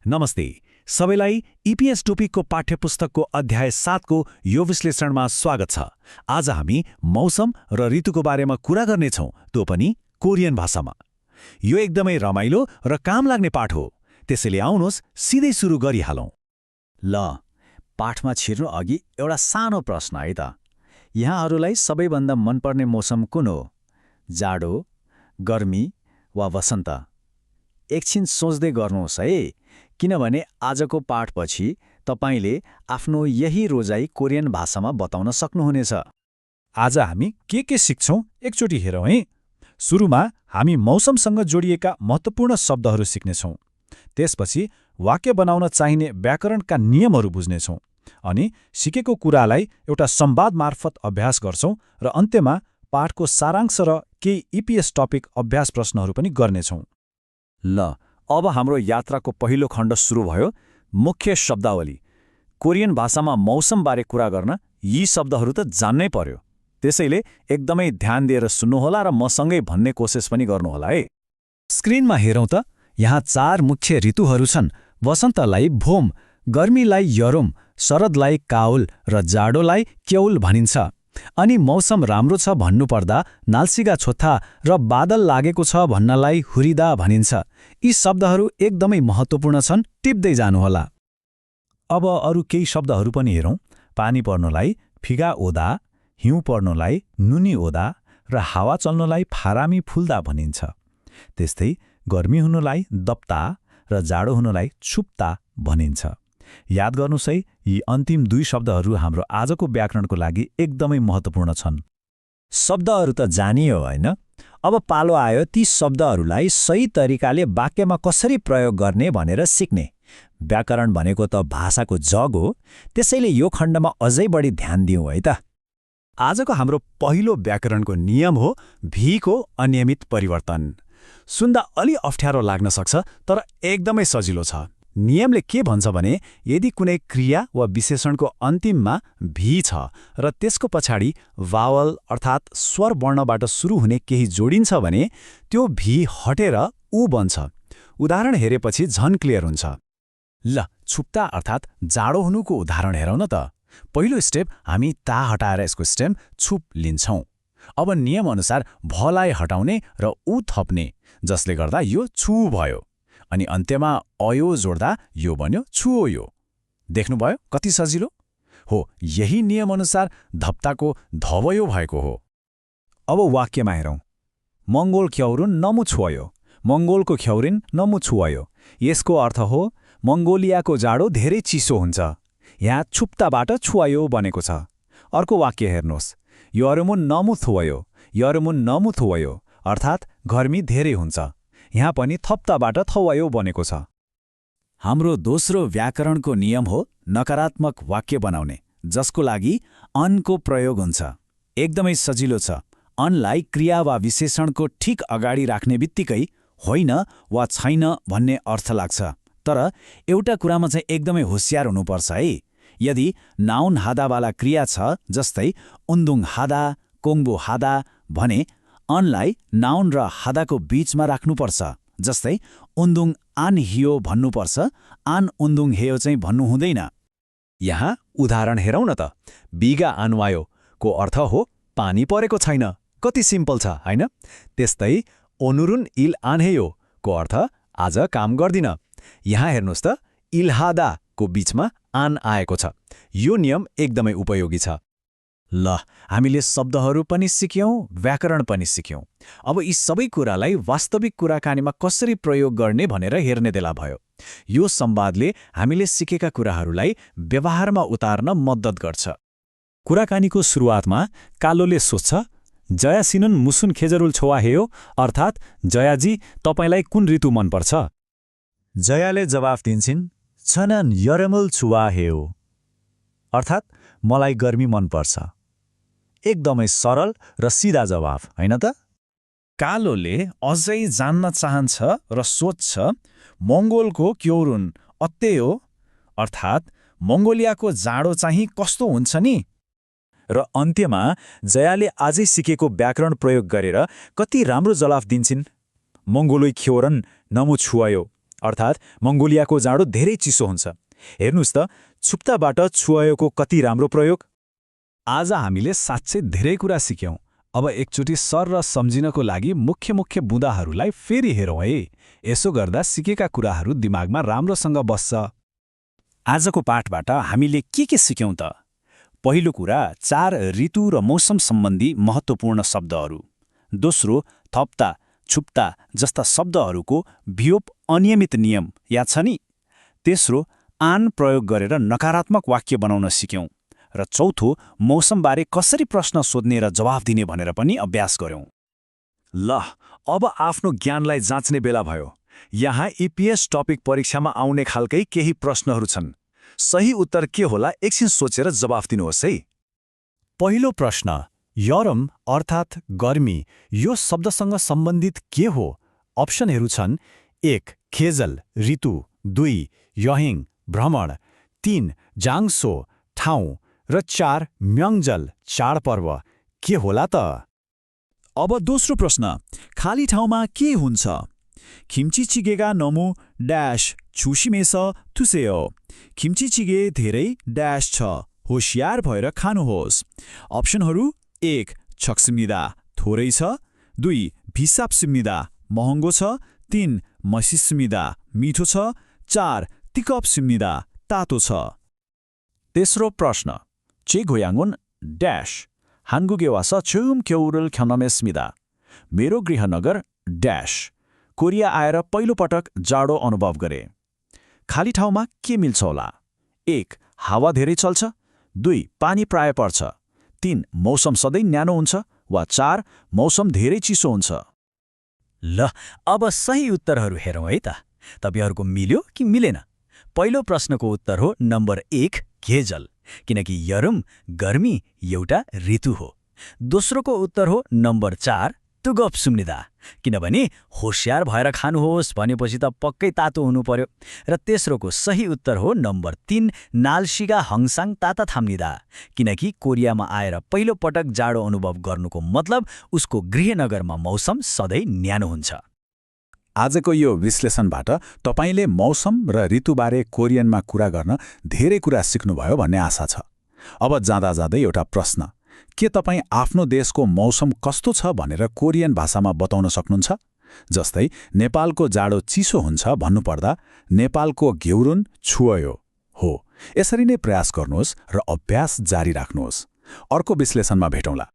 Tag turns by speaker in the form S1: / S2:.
S1: नमस्ते सबैलाई इपिएस टोपिकको पाठ्यपुस्तकको अध्याय 7 को यो विश्लेषणमा स्वागत छ। आज हामी मौसम र ऋतुको बारेमा कुरा गर्नेछौँ, त्यो पनि कोरियन भाषामा। यो एकदमै रमाइलो र काम लाग्ने पाठ हो, त्यसैले आउनुहोस् सिधै सुरु गरिहालौँ।
S2: ल पाठमा छिर्नु अघि एउटा सानो प्रश्न है त। यहाँहरूलाई सबैभन्दा मनपर्ने मौसम कुन हो? जाडो, गर्मी वा वसन्त? एकछिन सोच्दै गर्नुहोस् है, किनभने आजको पाठपछि तपाईले आफ्नो यही रोजाइ कोरियन भाषामा बताउन सक्नुहुनेछ।
S3: आज हामी के सिक्छौँ एकचोटि हेरौँ है। सुरुमा हामी मौसमसँग जोडिएका महत्त्वपूर्ण शब्दहरू सिक्नेछौँ। त्यसपछि वाक्य बनाउन चाहिने व्याकरणका नियमहरू बुझ्नेछौँ अनि सिकेको कुरालाई एउटा संवाद मार्फत अभ्यास गर्छौँ र अन्त्यमा पाठको सारांश र केही इपिएस टपिक अभ्यास प्रश्नहरू पनि गर्नेछौँ।
S2: ल अब हाम्रो यात्राको पहिलो खण्ड सुरु भयो। मुख्य शब्दावली। कोरियन भाषामा मौसमबारे कुरा गर्न यी शब्दहरू त जान्नै पर्यो, त्यसैले एकदमै ध्यान दिएर सुन्नुहोला र मसँगै भन्ने कोसिस पनि गर्नुहोला है।
S1: स्क्रिनमा हेरौँ त, यहाँ 4 मुख्य ऋतुहरू छन्। वसन्तलाई भोम, गर्मीलाई यरुम, शरदलाई काउल र जाडोलाई क्यौल भनिन्छ। अनि मौसम राम्रो छ भन्नुपर्दा नाल्सिगा छोथा र बादल लागेको छ भन्नलाई हुरिदा भनिन्छ। यी शब्दहरू एकदमै महत्त्वपूर्ण छन्, टिप्दै जानुहोला।
S3: अब अरू केही शब्दहरू पनि हेरौँ। पानी पर्नुलाई फिगा ओदा, हिउँ पर्नुलाई नुनी ओदा र हावा चल्नुलाई फारामी फुल्दा भनिन्छ। त्यस्तै गर्मी हुनुलाई दप्ता र जाडो हुनुलाई छुप्ता भनिन्छ। याद गर्नुहोस् है, यी अन्तिम 2 शब्दहरू हाम्रो आजको व्याकरणको लागि एकदमै महत्त्वपूर्ण छन्।
S2: शब्दहरू त जानियो होइन? अब पालो आयो ती शब्दहरूलाई सही तरिकाले वाक्यमा कसरी प्रयोग गर्ने भनेर सिक्ने। व्याकरण भनेको त भाषाको जग हो, त्यसैले यो खण्डमा अझै बढी ध्यान दिउँ है त।
S1: आजको हाम्रो पहिलो व्याकरणको नियम हो भीको अनियमित परिवर्तन। सुन्दा अलि अप्ठ्यारो लाग्न सक्छ, तर एकदमै सजिलो छ। नियमले के भन्छ भने, यदि कुनै क्रिया वा विशेषणको अन्तिममा भी छ र त्यसको पछाडि वावल अर्थात् स्वर वर्णबाट सुरु हुने केही जोडिन्छ भने त्यो भी हटेर उ बन्छ। उदाहरण हेरेपछि झन क्लियर हुन्छ। ल छुप्ता अर्थात् जाडो हुनुको उदाहरण हेरौँ न त। पहिलो स्टेप, हामी ता हटाएर यसको स्टेम छुप लिन्छौँ। अब नियम अनुसार भलाई हटाउने र उ थप्ने, जसले गर्दा यो छु भयो। अनि अन्त्यमा अयो जोड्दा यो बन्यो छुओयो। देख्नुभयो कति सजिलो हो? यही नियम अनुसार धप्ताको धवयो भएको हो।
S3: अब वाक्यमा हेरौँ। मङ्गोल ख्यौरुन नमु छुवायो, मङ्गोलको ख्यौरिन नमु छुवायो। यसको अर्थ हो मङ्गोलियाको जाडो धेरै चिसो हुन्छ। यहाँ छुप्ताबाट छुवायो बनेको छ। अर्को वाक्य हेर्नुहोस्। यरुमुन नमु थुवायो, यरुमुन नमु थुवायो अर्थात् गर्मी धेरै हुन्छ। यहाँ पनि थप्ताबाट थवायो बनेको छ।
S2: हाम्रो दोस्रो व्याकरणको नियम हो नकारात्मक वाक्य बनाउने, जसको लागि अनको प्रयोग हुन्छ। एकदमै सजिलो छ। अनलाई क्रिया वा विशेषणको ठिक अगाडि राख्ने बित्तिकै होइन वा छैन भन्ने अर्थ लाग्छ। तर एउटा कुरामा चाहिँ एकदमै होशियार हुनुपर्छ है। यदि नाउन हादावाला क्रिया छ, जस्तै उन्दुङ हादा, कोङ्बो हादा भने अनलाई नाउन र हादाको बीचमा राख्नुपर्छ। जस्तै उन्दुङ आन हियो भन्नुपर्छ, आन उन्दुङ हेयो चाहिँ भन्नु हुँदैन।
S1: यहाँ उदाहरण हेरौँ न त। बिगा आनवायो को अर्थ हो पानी परेको छैन। कति सिम्पल छ होइन? त्यस्तै ओनुरुन इल आनहेयो को अर्थ आज काम गर्दिन। यहाँ हेर्नुहोस् त, इल्हादा को बीचमा आन आएको छ। यो नियम एकदमै उपयोगी छ।
S2: ल हामीले शब्दहरू पनि सिक्यौँ, व्याकरण पनि सिक्यौँ। अब यी सबै कुरालाई वास्तविक कुराकानीमा कसरी प्रयोग गर्ने भनेर हेर्ने बेला भयो। यो संवादले हामीले सिकेका कुराहरूलाई व्यवहारमा उतार्न मद्दत गर्छ।
S3: कुराकानीको सुरुवातमा कालोले सोध्छ, जयासिनुन मुसुन खेजरुल छोवा हेयो अर्थात् जयाजी तपाईँलाई कुन ऋतु मनपर्छ?
S4: जयाले जवाफ दिन्छन्, छनन यरमुल छुवा हेयो अर्थात् मलाई गर्मी मनपर्छ। एकदमै सरल र सिधा जवाफ होइन त?
S3: कालोले अझै जान्न चाहन्छ र सोध्छ, मङ्गोलको क्यौरुन अत्तेयो अर्थात् मङ्गोलियाको जाडो चाहिँ कस्तो हुन्छ नि?
S4: र अन्त्यमा जयाले आजै सिकेको व्याकरण प्रयोग गरेर कति राम्रो जवाफ दिन्छन्। मङ्गोलोई ख्योरन नमु छुवायो
S3: अर्थात् मङ्गोलियाको जाडो धेरै चिसो हुन्छ। हेर्नुहोस् त, छुप्ताबाट छुवायोको कति राम्रो प्रयोग।
S2: आज हामीले साँच्चै धेरै कुरा सिक्यौं। अब एकचोटि सर र सम्झिनको लागि मुख्य मुख्य बुँदाहरूलाई फेरि हेरौँ है। यसो गर्दा सिकेका कुराहरू दिमागमा राम्रोसँग बस्छ।
S3: आजको पाठबाट हामीले के सिक्यौं त? पहिलो कुरा, 4 ऋतु र मौसम सम्बन्धी महत्त्वपूर्ण शब्दहरू। दोस्रो, थप्ता, छुप्ता जस्ता शब्दहरूको वियोप अनियमित नियम याद छ नि? तेस्रो, आन प्रयोग गरेर नकारात्मक वाक्य बनाउन सिक्यौं। र चौथो, मौसमबारे कसरी प्रश्न सोध्ने र जवाफ दिने भनेर पनि अभ्यास गर्यौं।
S4: ल, अब आफ्नो ज्ञानलाई जाँच्ने बेला भयो। यहाँ इपिएस टपिक परीक्षामा आउने खालकै केही प्रश्नहरू छन्। सही उत्तर के होला एकछिन सोचेर जवाफ दिनुहोस् है।
S3: पहिलो प्रश्न, यरम अर्थात् गर्मी यो शब्दसँग सम्बन्धित के हो? अप्सनहरू छन्: 1 खेजल ऋतु, 2 यहिङ भ्रमण, 3 जाङसो ठाउँ र 4 म्यङजल चाडपर्व। के होला त?
S1: अब दोस्रो प्रश्न, खाली ठाउँमा के हुन्छ? खिम्चिचिगेगा नमु ड्याश छुसिमेस थुसेयो। खिम्चिचिगे धेरै ड्याश छ, होशियार भएर खानुहोस्। अप्सनहरू: 1 छक्सिम्निदा थोरै छ, 2 भिसाप्सिम्निदा महँगो छ, 3 मसिस्मिदा मिठो छ, 4 तिकप्सिम्निदा तातो छ।
S3: तेस्रो प्रश्न, चेघोयाङ्गुन ड्याश हान्गुगेवास छुम क्यौरल ख्यानमेस्मिदा। मेरो गृहनगर ड्याश कोरिया आएर पहिलोपटक जाडो अनुभव गरे। खाली ठाउँमा के मिल्छ होला? 1 हावा धेरै चल्छ, 2 पानी प्राय पर्छ, 3 मौसम सधैँ न्यानो हुन्छ, वा 4 मौसम धेरै चिसो हुन्छ।
S2: ल, अब सही उत्तरहरू हेरौँ है त। तपाईहरूको मिल्यो कि मिलेन? पहिलो प्रश्नको उत्तर हो नम्बर 1 खेजल, किनकि यरुम गर्मी एउटा ऋतु हो। दोस्रोको उत्तर हो नम्बर 4 तुगप्सुम्निदा, किनभने होशियार भएर खानुहोस् भनेपछि त पक्कै तातो हुनु पर्यो। र तेस्रोको सही उत्तर हो नम्बर 3 नालसिगा हङसाङ ताता थाम्निदा, किनकि कोरियामा आएर पहिलो पटक जाडो अनुभव गर्नुको मतलब उसको गृहनगरमा मौसम सधैँ न्यानो हुन्छ।
S3: आजको यो विश्लेषणबाट तपाईले मौसम र ऋतुबारे कोरियनमा कुरा गर्न धेरै कुरा सिक्नुभयो भन्ने आशा छ। अब जाँदा जाँदै एउटा प्रश्न, के तपाईँ आफ्नो देशको मौसम कस्तो छ भनेर कोरियन भाषामा बताउन सक्नुहुन्छ? जस्तै नेपालको जाडो चिसो हुन्छ भन्नुपर्दा नेपालको घ्यौरुन छुयो हो। यसरी नै प्रयास गर्नुहोस् र अभ्यास जारी राख्नुहोस्। अर्को विश्लेषणमा भेटौँला।